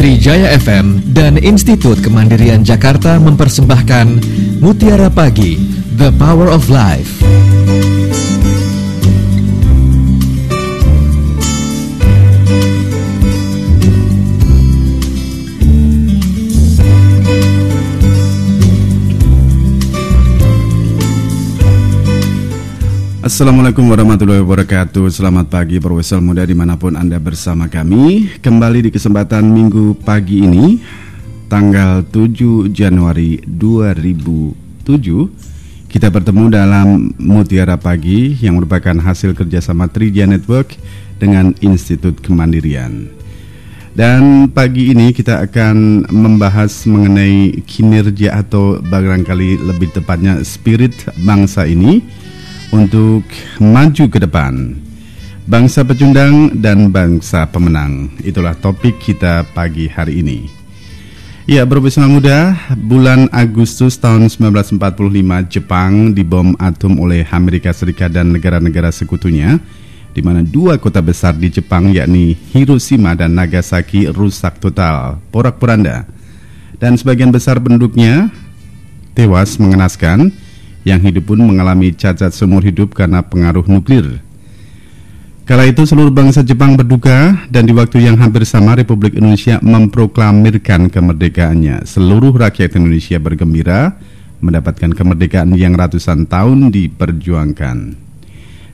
Trijaya FM dan Institut Kemandirian Jakarta mempersembahkan Mutiara Pagi, The Power of Life. Assalamualaikum warahmatullahi wabarakatuh. Selamat pagi perwisal muda dimanapun Anda bersama kami. Kembali di kesempatan minggu pagi ini, tanggal 7 Januari 2007, kita bertemu dalam Mutiara Pagi yang merupakan hasil kerjasama Trijaya Network dengan Institut Kemandirian. Dan pagi ini kita akan membahas mengenai kinerja atau barangkali lebih tepatnya spirit bangsa ini untuk maju ke depan. Bangsa pecundang dan bangsa pemenang, itulah topik kita pagi hari ini. Ya, profesional muda, bulan Agustus tahun 1945 Jepang dibom atom oleh Amerika Serikat dan negara-negara sekutunya, di mana dua kota besar di Jepang yakni Hiroshima dan Nagasaki rusak total, porak-poranda, dan sebagian besar penduduknya tewas mengenaskan. Yang hidup pun mengalami cacat seumur hidup karena pengaruh nuklir. Kala itu seluruh bangsa Jepang berduka dan di waktu yang hampir sama Republik Indonesia memproklamirkan kemerdekaannya. Seluruh rakyat Indonesia bergembira mendapatkan kemerdekaan yang ratusan tahun diperjuangkan.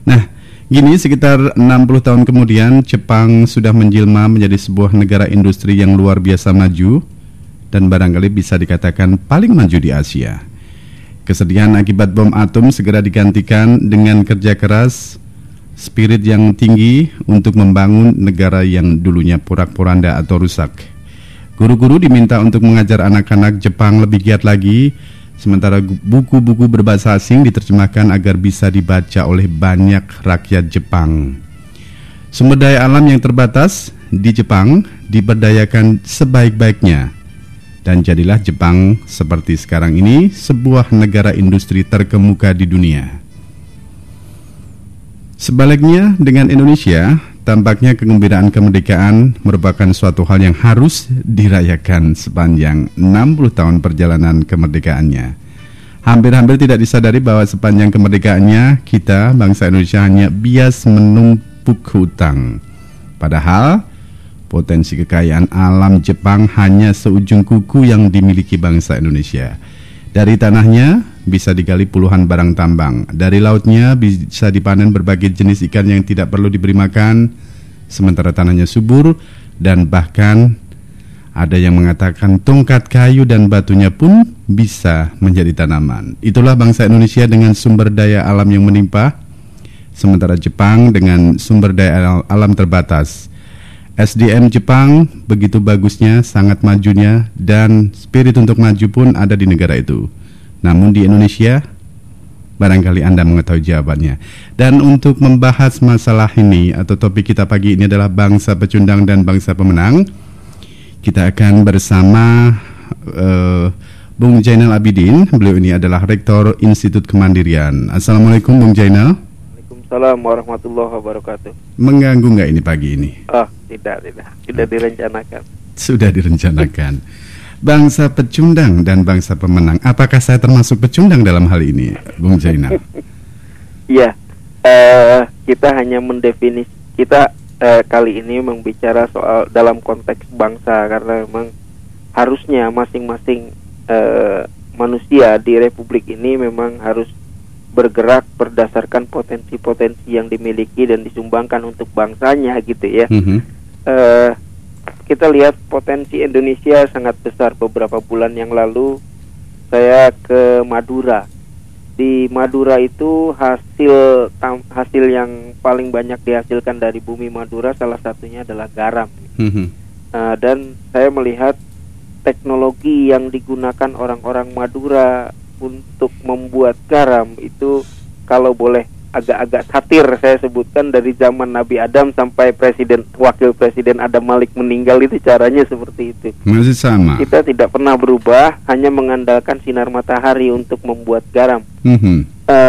Nah, gini sekitar 60 tahun kemudian Jepang sudah menjelma menjadi sebuah negara industri yang luar biasa maju dan barangkali bisa dikatakan paling maju di Asia. Kesedihan akibat bom atom segera digantikan dengan kerja keras, spirit yang tinggi untuk membangun negara yang dulunya porak-poranda atau rusak. Guru-guru diminta untuk mengajar anak-anak Jepang lebih giat lagi, sementara buku-buku berbahasa asing diterjemahkan agar bisa dibaca oleh banyak rakyat Jepang. Sumber daya alam yang terbatas di Jepang diberdayakan sebaik-baiknya. Dan jadilah Jepang seperti sekarang ini sebuah negara industri terkemuka di dunia. Sebaliknya dengan Indonesia, tampaknya kegembiraan kemerdekaan merupakan suatu hal yang harus dirayakan sepanjang 60 tahun perjalanan kemerdekaannya. Hampir-hampir tidak disadari bahwa sepanjang kemerdekaannya kita, bangsa Indonesia, hanya bias menumpuk hutang. Padahal potensi kekayaan alam Jepang hanya seujung kuku yang dimiliki bangsa Indonesia. Dari tanahnya bisa digali puluhan barang tambang. Dari lautnya bisa dipanen berbagai jenis ikan yang tidak perlu diberi makan. Sementara tanahnya subur dan bahkan ada yang mengatakan tongkat kayu dan batunya pun bisa menjadi tanaman. Itulah bangsa Indonesia dengan sumber daya alam yang melimpah. Sementara Jepang dengan sumber daya alam terbatas. SDM Jepang begitu bagusnya, sangat majunya, dan spirit untuk maju pun ada di negara itu. Namun di Indonesia, barangkali Anda mengetahui jawabannya. Dan untuk membahas masalah ini atau topik kita pagi ini adalah bangsa pecundang dan bangsa pemenang, kita akan bersama Bung Jainal Abidin. Beliau ini adalah Rektor Institut Kemandirian. Assalamualaikum Bung Jainal. Assalamualaikum warahmatullahi wabarakatuh. Mengganggu nggak ini pagi ini? Oh, tidak. Sudah direncanakan. Sudah direncanakan. Bangsa pecundang dan bangsa pemenang. Apakah saya termasuk pecundang dalam hal ini, Bung Jainal? Iya, kita hanya kali ini membicara soal dalam konteks bangsa karena memang harusnya masing-masing manusia di Republik ini memang harus bergerak berdasarkan potensi-potensi yang dimiliki dan disumbangkan untuk bangsanya gitu ya. Kita lihat potensi Indonesia sangat besar. Beberapa bulan yang lalu saya ke Madura. Di Madura itu hasil yang paling banyak dihasilkan dari bumi Madura salah satunya adalah garam. Dan saya melihat teknologi yang digunakan orang-orang Madura untuk membuat garam itu, kalau boleh agak-agak satir saya sebutkan, dari zaman Nabi Adam sampai wakil presiden Adam Malik meninggal itu caranya seperti itu. Masih sama. Kita tidak pernah berubah, hanya mengandalkan sinar matahari untuk membuat garam.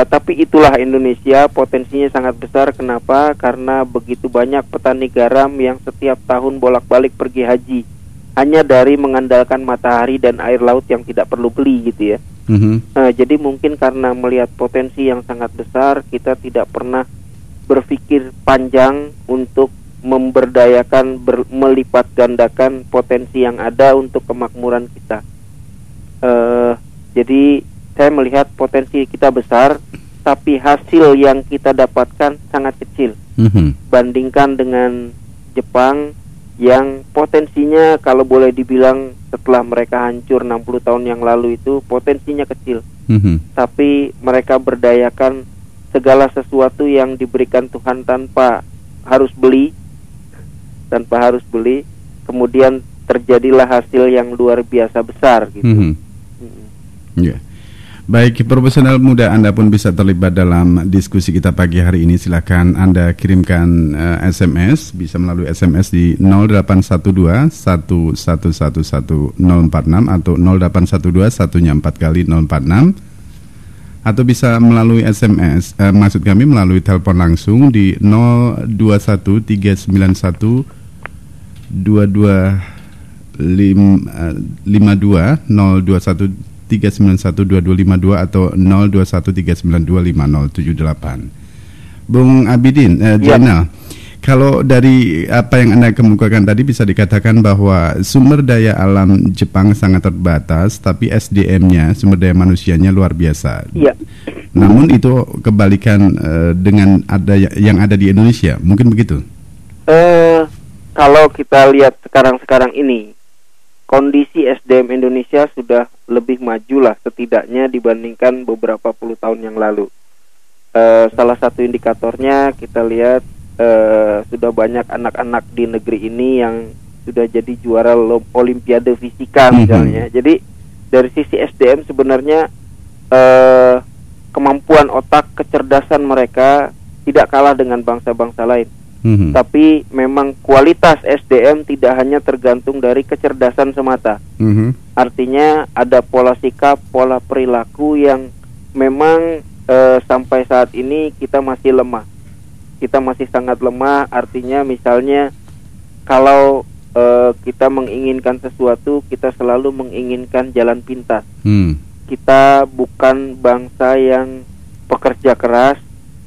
Tapi itulah Indonesia, potensinya sangat besar. Kenapa? Karena begitu banyak petani garam yang setiap tahun bolak-balik pergi haji. hanya dari mengandalkan matahari dan air laut yang tidak perlu beli gitu ya. Jadi mungkin karena melihat potensi yang sangat besar, kita tidak pernah berpikir panjang untuk memberdayakan, melipat gandakan potensi yang ada untuk kemakmuran kita. Jadi saya melihat potensi kita besar, tapi hasil yang kita dapatkan sangat kecil. Bandingkan dengan Jepang yang potensinya kalau boleh dibilang setelah mereka hancur 60 tahun yang lalu itu potensinya kecil. Tapi mereka berdayakan segala sesuatu yang diberikan Tuhan tanpa harus beli. Kemudian terjadilah hasil yang luar biasa besar gitu. Yeah. Baik, profesional muda, Anda pun bisa terlibat dalam diskusi kita pagi hari ini. Silakan Anda kirimkan SMS, bisa melalui SMS di 0812 1111 046 atau 0812 1-nya 4 kali 046, atau bisa melalui SMS, maksud kami melalui telepon langsung di 021 391 2252 021 391-2252 atau 0213925078. Bung Abidin, Jainal, kalau dari apa yang Anda kemukakan tadi bisa dikatakan bahwa sumber daya alam Jepang sangat terbatas, tapi SDM-nya, sumber daya manusianya luar biasa. Iya. Namun itu kebalikan dengan yang ada di Indonesia, mungkin begitu? Kalau kita lihat sekarang ini, kondisi SDM Indonesia sudah lebih maju lah setidaknya dibandingkan beberapa puluh tahun yang lalu. Salah satu indikatornya kita lihat sudah banyak anak-anak di negeri ini yang sudah jadi juara Olimpiade Fisika misalnya. Jadi dari sisi SDM sebenarnya kemampuan otak, kecerdasan mereka tidak kalah dengan bangsa-bangsa lain. Tapi memang kualitas SDM tidak hanya tergantung dari kecerdasan semata. Artinya ada pola sikap, pola perilaku yang memang sampai saat ini kita masih lemah. Kita masih sangat lemah. Artinya misalnya kalau kita menginginkan sesuatu, kita selalu menginginkan jalan pintas. Kita bukan bangsa yang pekerja keras.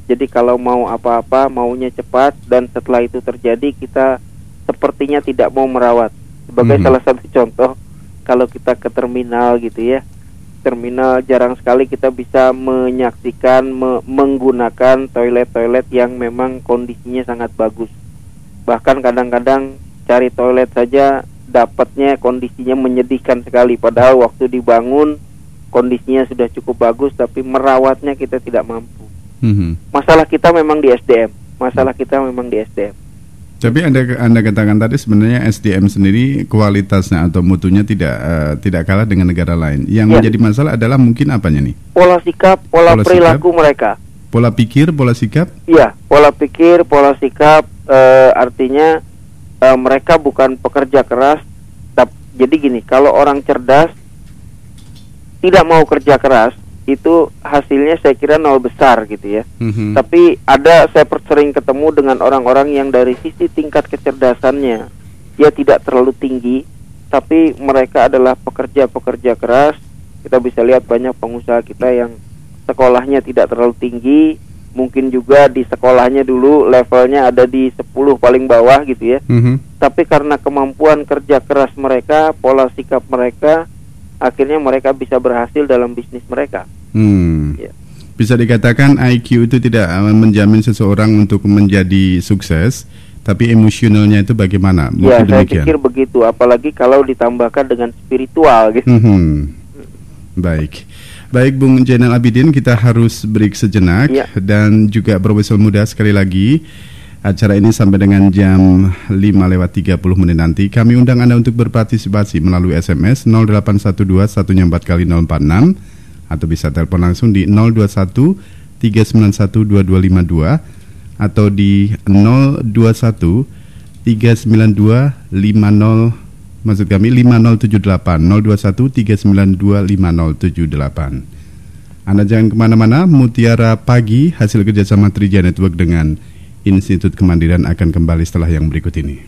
Jadi kalau mau apa-apa maunya cepat, dan setelah itu terjadi kita sepertinya tidak mau merawat. Sebagai salah satu contoh, kalau kita ke terminal gitu ya, terminal jarang sekali kita bisa menyaksikan menggunakan toilet-toilet yang memang kondisinya sangat bagus. Bahkan kadang-kadang cari toilet saja dapatnya kondisinya menyedihkan sekali, padahal waktu dibangun kondisinya sudah cukup bagus, tapi merawatnya kita tidak mampu. Masalah kita memang di SDM. Tapi Anda katakan tadi sebenarnya SDM sendiri kualitasnya atau mutunya tidak kalah dengan negara lain. Yang menjadi masalah adalah mungkin apanya nih? Pola sikap, pola perilaku mereka. Pola pikir, pola sikap? Iya, pola pikir, pola sikap. Artinya mereka bukan pekerja keras. Jadi gini, kalau orang cerdas tidak mau kerja keras, itu hasilnya saya kira nol besar gitu ya. Tapi saya sering ketemu dengan orang-orang yang dari sisi tingkat kecerdasannya dia tidak terlalu tinggi, tapi mereka adalah pekerja-pekerja keras. Kita bisa lihat banyak pengusaha kita yang sekolahnya tidak terlalu tinggi, mungkin juga di sekolahnya dulu levelnya ada di 10 paling bawah gitu ya. Tapi karena kemampuan kerja keras mereka, pola sikap mereka, akhirnya mereka bisa berhasil dalam bisnis mereka. Ya. Bisa dikatakan IQ itu tidak menjamin seseorang untuk menjadi sukses, tapi emosionalnya itu bagaimana? Ya, saya pikir begitu, apalagi kalau ditambahkan dengan spiritual gitu. Baik, Bung Jainal Abidin, kita harus break sejenak dan juga profesor muda sekali lagi. Acara ini sampai dengan jam 5:30 nanti. Kami undang Anda untuk berpartisipasi melalui SMS 0812 1-nya 4 kali 046 atau bisa telepon langsung di 021 391 2252 atau di 021 392 50 maksud kami 5078 021 392 5078. Anda jangan kemana-mana. Mutiara Pagi hasil kerjasama Trijaya Network dengan Institut Kemandirian akan kembali setelah yang berikut ini.